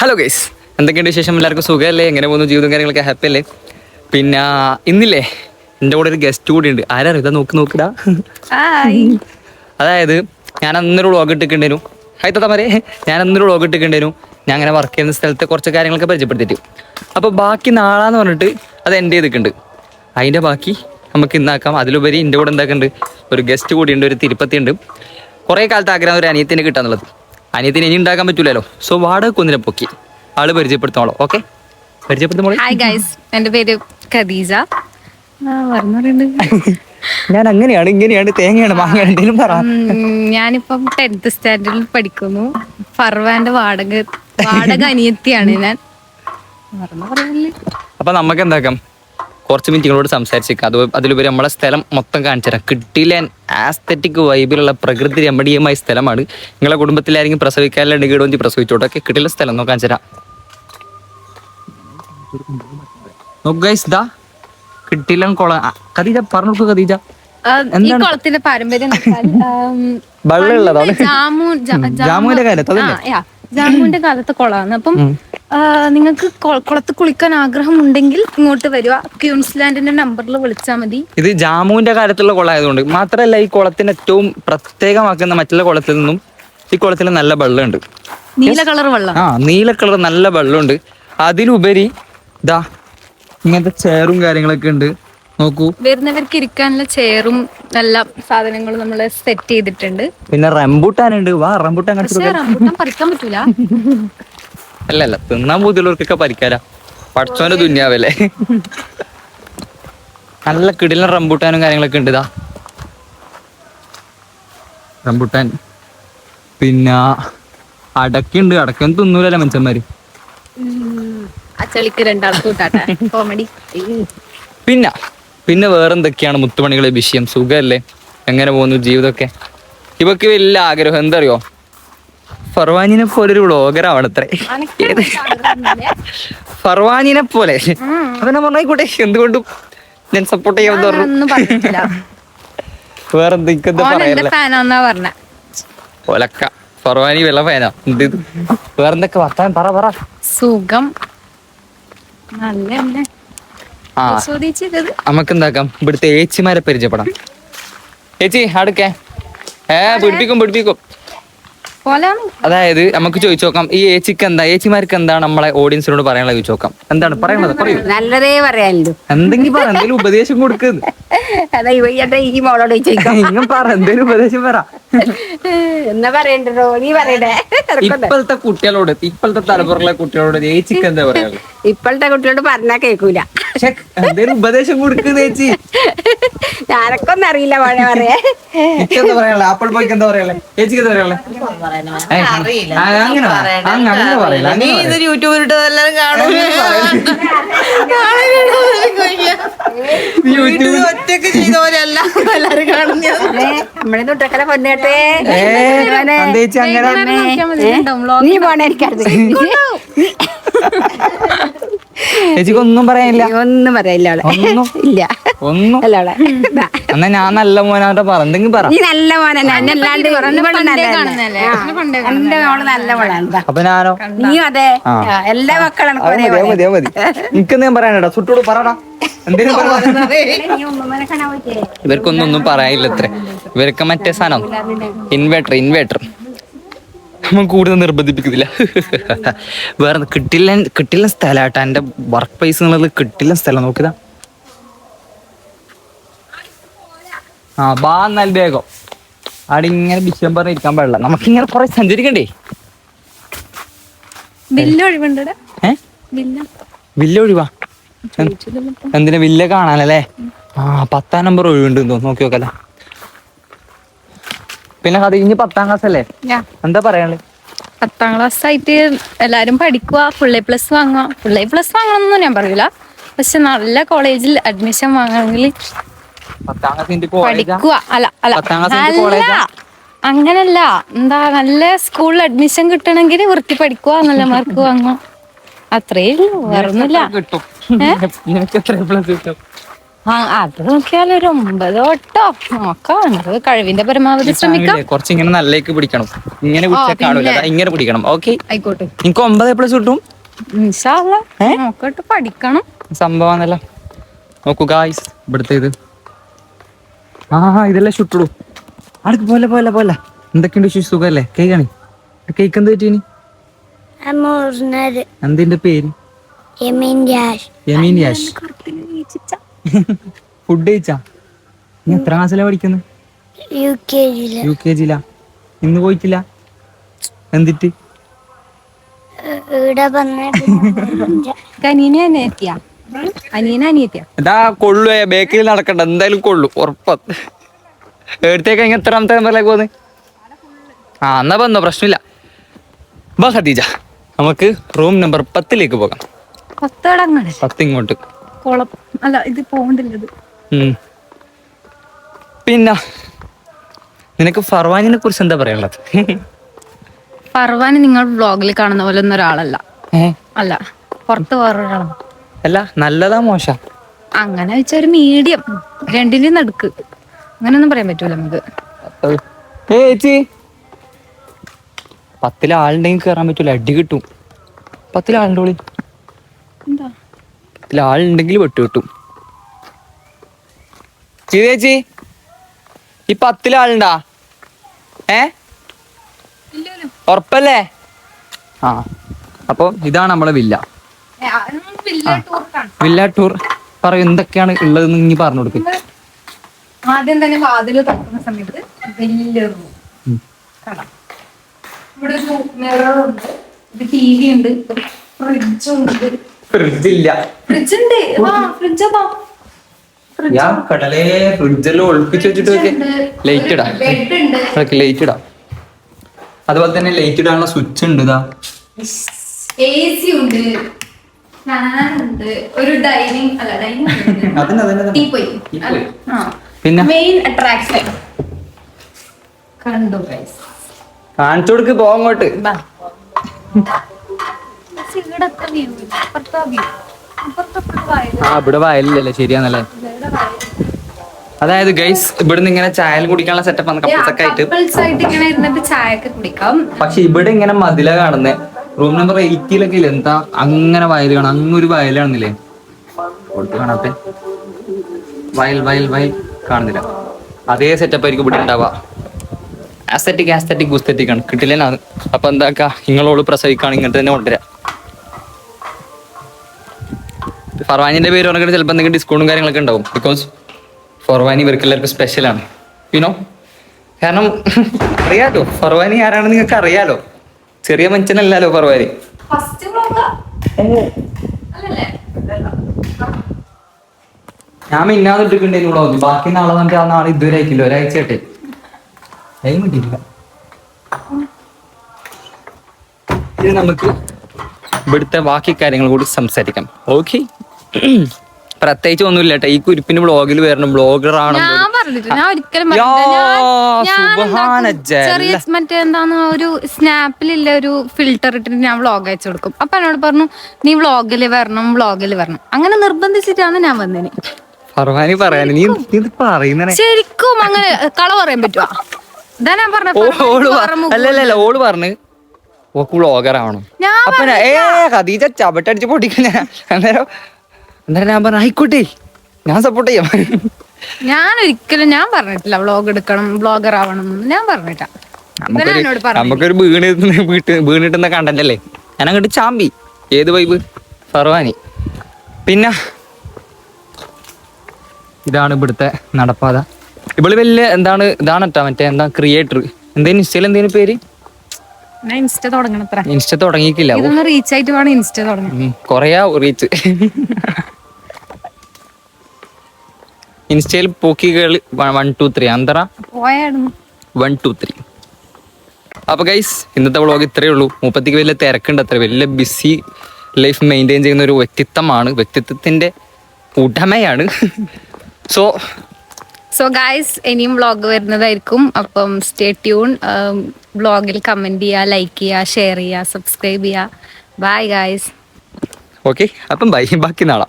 Hello guys, എന്തൊക്കെയുണ്ട് വിശേഷം? എല്ലാവർക്കും സുഖമല്ലേ? എങ്ങനെ പോകുന്നു ജീവിതം, കാര്യങ്ങളൊക്കെ ഹാപ്പി അല്ലേ? പിന്നെ ഇന്നില്ലേ എൻ്റെ കൂടെ ഒരു ഗസ്റ്റ് കൂടി ഉണ്ട്. ആരാ ഇതാ നോക്കിടാ. അതായത് ഞാൻ അന്നൊരു വ്ളോഗ് ഇട്ടിട്ടുണ്ടായിരുന്നു. ഹൈത്തമാരെ ഞാൻ അന്നൊരു വ്ളോഗ് ഇട്ടിട്ടുണ്ടായിരുന്നു. ഞാൻ അങ്ങനെ വർക്ക് ചെയ്യുന്ന സ്ഥലത്തെ കുറച്ച് കാര്യങ്ങളൊക്കെ പരിചയപ്പെടുത്തിയിട്ട്. അപ്പോൾ ബാക്കി നാളാന്ന് പറഞ്ഞിട്ട് അത് എൻ്റെ ചെയ്തിട്ടുണ്ട്. അതിൻ്റെ ബാക്കി നമുക്ക് ഇന്നാക്കാം. അതിലുപരി എൻ്റെ കൂടെ എന്താക്കുന്നുണ്ട്, ഒരു ഗസ്റ്റ് കൂടിയുണ്ട്, ഒരു തിരുപ്പതി ഉണ്ട്. കുറേ കാലത്ത് ആഗ്രഹം ഒരു അനിയത്തിനെ കിട്ടാന്നുള്ളത്. അനിയത്തിന് ഇനി ഉണ്ടാക്കാൻ പറ്റൂലല്ലോ. സോ വാടക കൊന്നിനെ പൊക്കി ആള് പരിചയപ്പെടുത്തോളൂ. ഓക്കെ, പരിചയപ്പെടുത്തുമ്പോൾ ഹായ് ഗൈസ്, എൻ്റെ പേര് ഖദീജ. ഞാൻ അങ്ങനെയാണ് ഇങ്ങനെയാണ് തേങ്ങയാണ് മാങ്ങയാണ് എന്തെങ്കിലും പറ. ഞാനിപ്പം 10th സ്റ്റാൻഡേർഡിൽ പഠിക്കുന്നു. ഫർവാന്റെ വാടക അനിയത്തിയാണ് ഞാൻ. അപ്പൊ നമുക്ക് എന്താക്കാം, കുറച്ച് മിനിറ്റുകളോട് സംസാരിച്ചേക്കാം. അതിലുപരി നമ്മളെ സ്ഥലം മൊത്തം കാണിച്ചു തരാം. കിട്ടിയില്ല ആസ്തറ്റിക് വൈബിലുള്ള പ്രകൃതി രമണീയമായ സ്ഥലമാണ്. നിങ്ങളെ കുടുംബത്തിലാരെങ്കിലും പ്രസവിക്കാനുള്ള ഗീടോഞ്ചി പ്രസവിച്ചോട്ടൊക്കെ കിട്ടിയുള്ള സ്ഥലം നോക്കാൻ കാണിച്ചു തരാം. നോക്ക് ഗൈസ്, ദാ കിട്ടിയില്ല കുളം. ഖദീജ പറഞ്ഞു. ഖദീജ ഈ കുളത്തിന്റെ പാരമ്പര്യം വെള്ളമുള്ളതാണ്. ജാമുവിന്റെ കാലത്തെ കുളമാണ്. അപ്പം നിങ്ങൾക്ക് കുളത്ത് കുളിക്കാൻ ആഗ്രഹം ഉണ്ടെങ്കിൽ ഇങ്ങോട്ട് വരിക. ക്യൂൻസ്ലാൻഡിന്റെ നമ്പറിൽ വിളിച്ചാൽ മതി. ഇത് ജാമുവിന്റെ കാലത്തുള്ള കുളമായതുകൊണ്ട് മാത്രമല്ല, ഈ കുളത്തിന് ഏറ്റവും പ്രത്യേകമാക്കുന്ന മറ്റുള്ള കുളത്തിൽ നിന്നും ഈ കുളത്തിൽ നല്ല വെള്ളമുണ്ട്. നീല കളർ വെള്ളം. നീല കളർ നല്ല വെള്ളമുണ്ട്. അതിലുപരി ഇതാ ഇങ്ങനത്തെ ചെയറും കാര്യങ്ങളൊക്കെ ഉണ്ട്. നോക്കൂ, വരുന്നവർക്ക് ഇരിക്കാനുള്ള ചെയറും എല്ലാ സാധനങ്ങളും നമ്മൾ സെറ്റ് ചെയ്തിട്ടുണ്ട്. പിന്നെ റംബൂട്ടാനുണ്ട്. വാ, റംബൂട്ടാൻ പറിക്കാൻ പറ്റൂല. അല്ലല്ല, തിന്നാൻ ബുദ്ധിയുള്ളവർക്കൊക്കെ പരിക്കാരാ. പഠിച്ചോന്റെ ദുന്യാവല്ലേ. നല്ല കിടിലൻ റംബൂട്ടാനും കാര്യങ്ങളൊക്കെ ഉണ്ട്. ഇതാ റംബൂട്ടാൻ. പിന്നെ അടക്കുണ്ട്. അടക്കൊന്നും തിന്നൂലല്ലോ മനുഷ്യന്മാര്. അച്ചളിക്ക് രണ്ടാളെ കൂട്ടാട്ടെ കോമഡി. പിന്നെ വേറെന്തൊക്കെയാണ് മുത്തുമണികളെ വിഷയം? സുഖമല്ലേ? എങ്ങനെ പോകുന്നു ജീവിതമൊക്കെ? ഇവക്ക് വലിയ ആഗ്രഹം എന്താ അറിയോ, ഫർവാനിനെ പോലെ ഒരു വ്ളോഗർ ആവണത്രേ. ഫർവാനിനെ പോലെ. അപ്പൊ ഞാൻ പറഞ്ഞായിക്കോട്ടെ, എന്തുകൊണ്ടും ഞാൻ സപ്പോർട്ട് ചെയ്യാമെന്ന് പറഞ്ഞു. വേറെന്തൊക്കെ പറയാ ഒലക്ക ഫർവാനി വെള്ള ഫാനാ. വേറെന്തൊക്കെ വർത്താൻ പറ. സുഖം. നമുക്ക് എന്താക്കാം, ഇവിടുത്തെ ഏച്ചിമാരെ പരിചയപ്പെടാം. ഏച്ചി അടുക്കേ പിടിപ്പിക്കും. അതായത് നമുക്ക് ചോദിച്ചു നോക്കാം, ഈ ഏച്ചിമാർക്ക് എന്താണ് നമ്മളെ ഓഡിയൻസിനോട് പറയാനുള്ളത് ചോദിച്ചു നോക്കാം. എന്താണ് പറയുന്നത്? പറയൂ. നല്ലതേ പറയാനുള്ളൂ. എന്തെങ്കിലും ഉപദേശം കൊടുക്കുന്നു. ഈ മോളോട് എന്തെങ്കിലും ഉപദേശം പറ. എന്നാ പറയണ്ടോ, നീ പറയണ്ടേ? ഇപ്പോഴത്തെ കുട്ടികളോട്, ഇപ്പോഴത്തെ തലമുറയിലെ കുട്ടികളോട് ഏച്ചിക്ക് എന്താ പറയാ? ഇപ്പോഴത്തെ കുട്ടികളോട് പറഞ്ഞാ കേൾക്കൂല. എന്തെങ്കിലും ഉപദേശം കൊടുക്കുന്ന ചേച്ചി. ഞാനൊക്കൊന്നും അറിയില്ല മോനെ പറയാ. എന്താ പറയാ? ആപ്പിൾ ബോയ്ക്ക് എന്താ പറയാ? ചേച്ചിക്ക് എന്താ പറയാ? ഒറ്റക്ക് ചെയ്ത പോലെയല്ല എല്ലാരും കാണുന്നത്. നമ്മളെ തൊട്ടക്കല പൊന്നേട്ടെ. നീ പോണേരിക്കരുത്. ചേച്ചിക്ക് ഒന്നും പറയാനില്ല? ഒന്നും പറയില്ല. ഇല്ല ഒന്നും. എന്നാ ഞാൻ നല്ല മോനായിട്ട് പറ, എന്തെങ്കിലും പറ. നീ നല്ല മോനെ. അല്ലാണ്ട് എന്റെ മോള് നല്ല മോളാണ്. അപ്പൊ ഞാനോ? നീ അതെ എല്ലാ മക്കളും മതി. എനിക്കെന്തെങ്കിലും പറയാനോ? ചുട്ടോട് പറടാ. ഇവർക്കൊന്നും പറയാനില്ല അത്രേ. ഇവർക്ക് മറ്റേ സാധനം ഇൻവേർട്ടർ നമ്മൾ കൂടുതൽ നിർബന്ധിപ്പിക്കുന്നില്ല. വേറെ കിട്ടില്ല സ്ഥലമാട്ടാ. എന്റെ വർക്ക് പ്ലേസ് എന്നുള്ളത് കിട്ടില്ല സ്ഥലം. നോക്കിതാ. ബാ എന്നാൽ വേഗം അവിടെ ഇങ്ങനെ വിഷയം പറഞ്ഞിരിക്കാൻ പാടില്ല. നമുക്കിങ്ങനെ കുറെ സഞ്ചരിക്കണ്ടേ. വില്ല ഒഴിവാ. എന്തിനാ വില്ല കാണാനല്ലേ? 10ാം നമ്പർ ഒഴിവുണ്ട് തോന്നുന്നു. നോക്കി നോക്കല്ലേ. പിന്നെ അത് ഇനി 10ാം ക്ലാസ് അല്ലേ? എന്താ പറയാനുള്ളത്? 10ാം ക്ലാസ് ആയിട്ട് എല്ലാരും പഠിക്കുക, ഫുൾ A+ വാങ്ങുക. ഫുൾ A+ വാങ്ങണമെന്നൊന്നും ഞാൻ പറയൂല, പക്ഷെ നല്ല കോളേജിൽ അഡ്മിഷൻ വാങ്ങണമെങ്കിൽ പഠിക്കുക. അങ്ങനല്ല, എന്താ നല്ല സ്കൂളിൽ അഡ്മിഷൻ കിട്ടണമെങ്കിൽ വൃത്തി പഠിക്കുക, നല്ല മാർക്ക് വാങ്ങുക. അത്രേ ഉള്ളൂ, വേറൊന്നുമില്ല. അത് നോക്കിയാൽ ഒരു 9 തൊട്ടോ നോക്കാം. നമുക്ക് കഴിവിന്റെ പരമാവധി ശ്രമിക്കാം. കുറച്ച് ഇങ്ങനെ നല്ലേക്ക് പിടിക്കണം. ഇങ്ങനെ പിടിച്ചാൽ കാണൂല, ഇങ്ങനെ പിടിക്കണം. ഓക്കെ, ആയിക്കോട്ടെ. എനിക്ക് 9 കിട്ടും. ഇൻഷാ അല്ലാ നോക്കട്ടെ, പഠിക്കണം. സംഭവമാണല്ലോ. നോക്കൂ ഗായ്സ്, ഇവിടുത്തെ ഇത് ഇതെല്ലാം ചുട്ടുള്ളൂ. അടുക്ക് പോലെ പോലെ പോലെ എന്തൊക്കെയുണ്ട് സുഖല്ലേ? കേക്കാണ് കേക്ക് എന്ത് പറ്റീനി? എന്തിന്റെ പേര്? യമീൻ യാഷ്. ഫുഡ് കഴിച്ചാ? നീ എത്ര ക്ലാസ്സിലാ പഠിക്കുന്നത്? UKG. ഇന്ന് പോയിട്ടില്ല? എന്തിട്ട്? ഇതാ കൊള്ളു, ബേക്കറിയിൽ നടക്കണ്ട, എന്തായാലും കൊള്ളു ഉറപ്പ. എടുത്തേക്ക് ഇങ്ങനെ എത്രാമത്തെ നമ്പറിലേക്ക് പോന്ന്? എന്നാ വന്നോ, പ്രശ്നമില്ല. വാ ഖദീജ, നമുക്ക് റൂം നമ്പർ 10 പോകാം. 10 ഇങ്ങോട്ട്. പിന്നെ നിനക്ക് ഫർവാനിനെ കുറിച്ച് എന്താ പറയാനുള്ളത്? ഫർവാൻ നിങ്ങൾ വ്ലോഗിൽ കാണുന്ന പോലെ ഒന്നും ഒരാളല്ല. അല്ല, പുറത്ത് വേറൊരാളാണ്. അല്ല, നല്ലതാ മോശ? അങ്ങനെ വെച്ചാൽ ഒരു മീഡിയം, രണ്ടിന്റെയും നടുക്ക്. അങ്ങനെയൊന്നും പറയാൻ പറ്റൂല നമുക്ക്. ചേച്ചി, 10 ആളുണ്ടെങ്കിൽ കേറാൻ പറ്റൂല, അടി കിട്ടും. 10 ആളുണ്ടോളി. 10 ആളുണ്ടെങ്കിൽ വെട്ടു കിട്ടും. ചേച്ചി, ഈ 10 ആളുണ്ടാ? ഉറപ്പല്ലേ? അപ്പൊ ഇതാണ് നമ്മളെ വില്ല. വില്ല ടൂർ പറയൂ, എന്തൊക്കെയാണ് ഉള്ളതെന്ന് ഇനി പറഞ്ഞു കൊടുക്കും. ആദ്യം തന്നെ വാതില് തുറക്കുന്ന സമയത്ത് വലിയ റൂം. ഇവിടെ ഒരു മിററുണ്ട്, ഒരു TV ഉണ്ട്, ഫ്രിഡ്ജുണ്ട്. ഫ്രിഡ്ജില്ല. ഫ്രിഡ്ജുണ്ട്, ഫ്രിഡ്ജ് കടലേ, ഫ്രിഡ്ജെല്ലാം ഒളിപ്പിച്ച് വെച്ചിട്ട് ലൈറ്റ് ഇടാം. ലൈറ്റ് ഇടാം. അതുപോലെ തന്നെ ലൈറ്റ് ഇടാനുള്ള സ്വിച്ച് ഉണ്ട്. ഇതാ AC ഉണ്ട്, ഫാനുണ്ട്, ഒരു ഡൈനിങ് പിന്നെ മെയിൻ അട്രാക്ഷൻ കണ്ടു. കാണിച്ചു കൊടുക്ക്, പോങ്ങോട്ട്. ഇവിടെ വയലില്ലല്ലേ? ശരിയാന്നല്ലേ? അതായത് ഗൈസ്, ഇവിടുന്ന് ഇങ്ങനെ ചായ കുടിക്കാനുള്ള സെറ്റപ്പ് ആണ്, കപ്പിൾസൊക്കെ ആയിട്ട് ചായ കുടിക്കാം. പക്ഷെ ഇവിടെ ഇങ്ങനെ മതില കാണുന്നേ. റൂം നമ്പർ 80 ഇല്ല. എന്താ അങ്ങനെ വയൽ കാണാം? അങ്ങൊരു വയലാണെന്നില്ലേ? കാണാത്തെ വയൽ വയൽ വയൽ കാണുന്നില്ല. അതേ സെറ്റപ്പ് ആയിരിക്കും ഇവിടെ ഉണ്ടാവുക. ആസ്തറ്റിക് ഗുസ്തറ്റിക് ആണ്, കിട്ടില്ലാണ്. അപ്പൊ എന്താക്കാ, നിങ്ങളോട് പ്രസവിക്കാണ് ഇങ്ങോട്ട് തന്നെ കൊണ്ടുവരാം. ഫർവാനിന്റെ പേര് പറഞ്ഞിട്ട് ചിലപ്പോൾ എന്തെങ്കിലും ഡിസ്കൗണ്ടും കാര്യങ്ങളൊക്കെ ഉണ്ടാവും. ബിക്കോസ് ഫർവാനി ഇവർക്ക് എല്ലാവർക്കും സ്പെഷ്യലാണ്, യുനോ. കാരണം അറിയാലോ ഫർവാനി ആരാണെന്ന് നിങ്ങൾക്ക് അറിയാലോ. ചെറിയ മനുഷ്യനല്ലല്ലോ ഫർവാനി. ഞാൻ മിന്നാന്ന് ഇട്ടിട്ടുണ്ടെങ്കിൽ വ്ളോഗ്, ബാക്കി നാളെ നമുക്ക് ആ നാളെ ഇതുവരെ അയക്കില്ല, ഒരാഴ്ചയായിട്ടേ ടൈം കിട്ടിയില്ല. ഇനി നമുക്ക് ഇവിടുത്തെ ബാക്കി കാര്യങ്ങൾ കൂടി സംസാരിക്കാം. ഓക്കെ, പ്രത്യേകിച്ച് ഒന്നുമില്ല കേട്ടോ. ഈ കുരിപ്പിന് വ്ളോഗിൽ വരണം, ബ്ലോഗർ ആണ്. മറ്റേ എന്താണ്, ഒരു സ്നാപ്പിലുള്ള ഒരു ഫിൽറ്റർ ഇട്ടിട്ട് ഞാൻ വ്ളോഗ് അയച്ചു കൊടുക്കും. അപ്പൊ എന്നോട് പറഞ്ഞു, നീ വ്ളോഗില് വരണം. അങ്ങനെ നിർബന്ധിച്ചിട്ടാണ് ഞാൻ വന്നേന്. ശരിക്കും അങ്ങനെ കള പറയാൻ പറ്റുവാ? ഇതാ ഞാൻ അല്ലല്ല, ഓള് പറഞ്ഞു ഓക്ക് വ്ളോഗർ ആവണം. അപ്പൊ ഖദീജ ചവിട്ടടിച്ച് പൊട്ടിക്കുന്ന അന്നേരം ഞാൻ പറഞ്ഞു ആയിക്കോട്ടെ, ഞാൻ സപ്പോർട്ട് ചെയ്യാം. ഞാൻ ഒരിക്കലും ഞാൻ പറഞ്ഞിട്ടില്ല വ്ളോഗ് എടുക്കണം, വ്ളോഗർ ആവണം എന്ന് ഞാൻ പറഞ്ഞിട്ടാ. നമുക്കൊരു വീണിട്ടുന്ന കണ്ടന്റ് അല്ലേ. ഞാൻ അങ്ങോട്ട് ചാമ്പി. ഏത് വൈബ്? ഫർവാനി. പിന്നെ ഇതാണ് ഇവിടുത്തെ നടപ്പാത. ഇവള് വലിയ എന്താണ്, ഇതാണ് കേട്ടോ മറ്റേ എന്താ ക്രിയേറ്റർ. എന്തേലും ഇൻസ്റ്റയിൽ എന്തേലും പേര്? ഇൻസ്റ്റ തുടങ്ങിയിട്ടില്ല. റീച്ച് ആയിട്ട് വേണം ഇൻസ്റ്റ തുടങ്ങി. കൊറേ റീച്ച്. ഇൻസ്റ്റയിൽ പോക്കികള് 1 2 3 അന്തറ 1 2 3. അപ്പൊ ഗൈസ്, ഇന്നത്തെ വ്ളോഗ് ഇത്രയേ ഉള്ളൂ. മൂപ്പത്തിക്ക് വലിയ തിരക്കുണ്ട്, അത്ര വലിയ ബിസി ലൈഫ് മെയിൻറ്റെയിൻ ചെയ്യുന്ന ഒരു വ്യക്തിത്വത്തിന്റെ ഉടമയാണ്. സോ ഗൈസ്, ഇനിയും വ്ളോഗ് വരുന്നതായിരിക്കും. അപ്പം സ്റ്റേ ട്യൂൺ. വ്ളോഗിൽ കമന്റ് ചെയ്യുക, ലൈക്ക് ചെയ്യുക, ഷെയർ ചെയ്യുക, സബ്സ്ക്രൈബ് ചെയ്യുക. Bye guys. ഓക്കെ, അപ്പം ബൈ. ബാക്കി നാളെ.